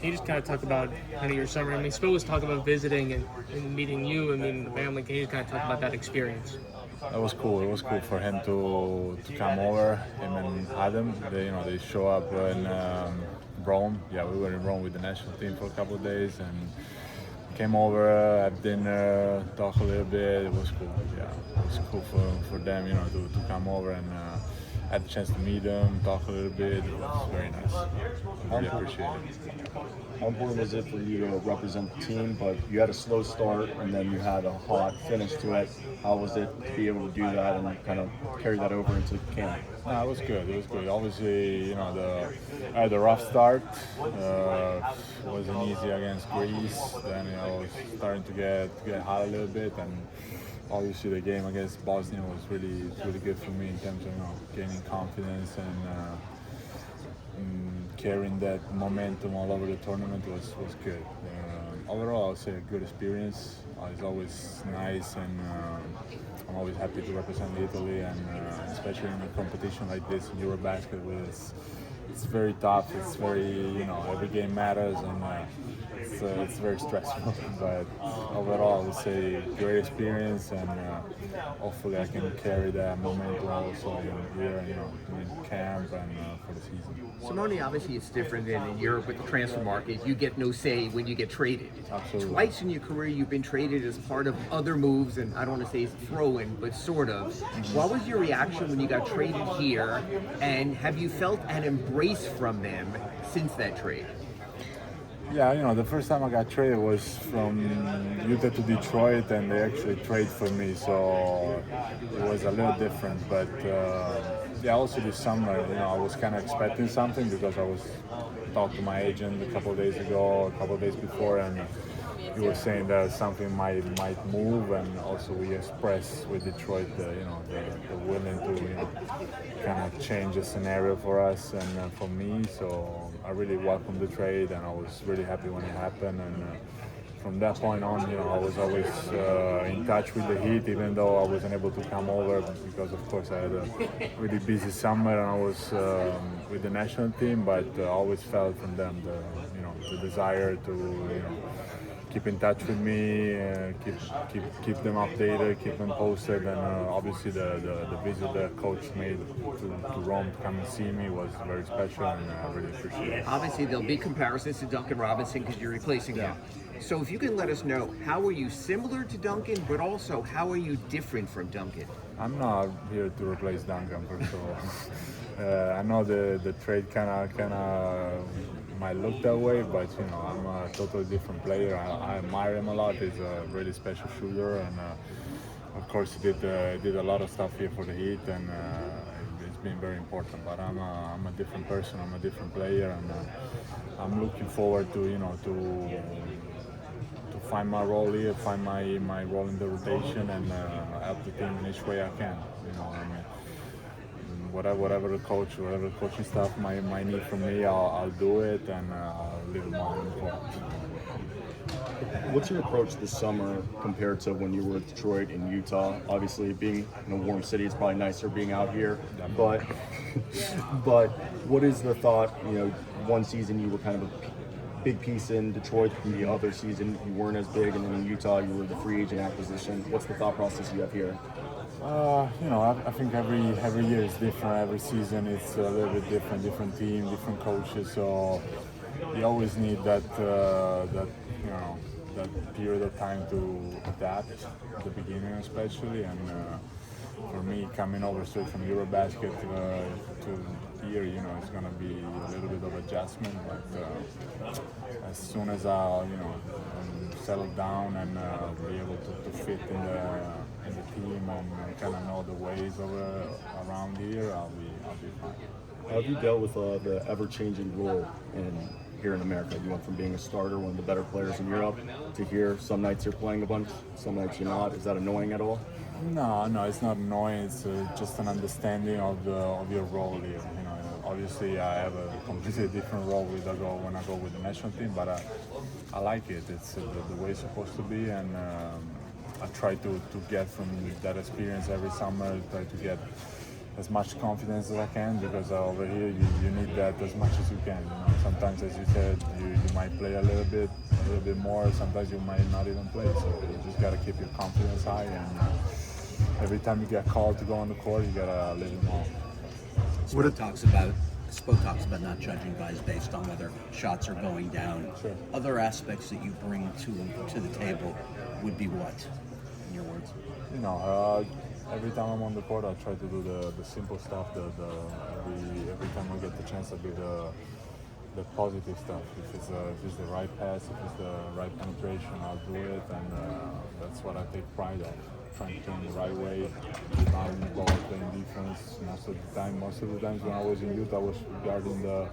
Can you just kind of talk about kind of your summer? I mean, Spo was talking about visiting and meeting you and meeting the family. Can you just kind of talk about that experience? That was cool. It was cool for him to come over. Him and Adam, they show up in Rome. Yeah, we were in Rome with the national team for a couple of days and came over, had dinner, talk a little bit. It was cool. Yeah, it was cool for them, to come over and had the chance to meet them, talk a little bit. It was very nice. I really appreciate it. How important was it for you to represent the team? But you had a slow start and then you had a hot finish to it. How was it to be able to do that and kind of carry that over into camp? No, it was good. It was good. Obviously, I had a rough start. Wasn't easy against Greece. Then I was starting to get hot a little bit, and obviously the game against Bosnia was really good for me in terms of gaining confidence and carrying that momentum all over the tournament was good. Overall, I would say a good experience. It's always nice, and I'm always happy to represent Italy, and especially in a competition like this in Eurobasket, where it's very tough. It's very every game matters, and it's very stressful. But overall, I would say great experience, and hopefully I can carry that momentum also here, in camp and for the season. Simone, obviously it's different than in Europe with the transfer market. You get no say when you get traded. Absolutely. Twice in your career you've been traded as part of other moves, and I don't want to say it's a throw-in, but sort of. What was your reaction when you got traded here, and have you felt an embrace from them since that trade? Yeah, the first time I got traded was from Utah to Detroit, and they actually traded for me, so it was a little different. But yeah, also this summer, I was kind of expecting something because I was talked to my agent a couple of days ago, a couple of days before, and he was saying that something might move, and also we expressed with Detroit the willing to kind of change the scenario for us and for me. So I really welcomed the trade, and I was really happy when it happened. And from that point on, I was always in touch with the Heat, even though I wasn't able to come over because, of course, I had a really busy summer and I was with the national team. But I always felt from them the desire to keep in touch with me, keep them updated, keep them posted, and obviously the visit the coach made to Rome to come and see me was very special, and I really appreciate it. Obviously there'll be comparisons to Duncan Robinson because you're replacing him. So if you can let us know, how are you similar to Duncan, but also how are you different from Duncan? I'm not here to replace Duncan, for sure. I know the trade kind of might look that way, but I'm a totally different player. I admire him a lot. He's a really special shooter, and of course he did a lot of stuff here for the Heat, and it's been very important. But I'm a different person. I'm a different player, and I'm looking forward to find my role here, find my role in the rotation, and help the team in each way I can. Whatever the coaching staff might need from me, I'll do it, and I'll leave them all in court. What's your approach this summer compared to when you were at Detroit and Utah? Obviously, being in a warm city, it's probably nicer being out here. But what is the thought? One season you were kind of a big piece in Detroit. The other season you weren't as big, and then in Utah you were the free agent acquisition. What's the thought process you have here? I think every year is different. Every season it's a little bit different team, different coaches. So you always need that period of time to adapt at the beginning, especially. And for me, coming over straight from Eurobasket to here, it's gonna be a little bit of adjustment. But as soon as I'll settle down and be able to fit in the team and kind of know the ways around here, I'll be fine. How have you dealt with the ever-changing role here in America? You went from being a starter, one of the better players in Europe, to here. Some nights you're playing a bunch, some nights you're not. Is that annoying at all? No, it's not annoying. It's just an understanding of your role here. Obviously I have a completely different role when I go with the national team, but I like it. It's the way it's supposed to be, and I try to get from that experience every summer. Try to get as much confidence as I can, because over here you need that as much as you can. You know, sometimes, as you said, you might play a little bit more. Sometimes you might not even play. So you just gotta keep your confidence high, and every time you get called to go on the court, you gotta live it more. Spo talks about not judging guys based on whether shots are going down. Sure. Other aspects that you bring to the table would be what, in your words? You know, every time I'm on the court, I try to do the simple stuff. Every time I get the chance, I do the positive stuff. If it's the right pass, if it's the right penetration, I'll do it, and that's what I take pride of. Trying to play in the right way, rebounding the ball, playing defense. Most of the times when I was in youth, I was guarding the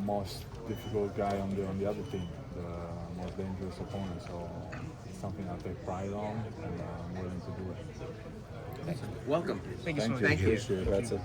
most difficult guy on the other team, the most dangerous opponent. So it's something I take pride on, and I'm willing to do it. Welcome. Thank you so much. Thank you. Appreciate it. That's it.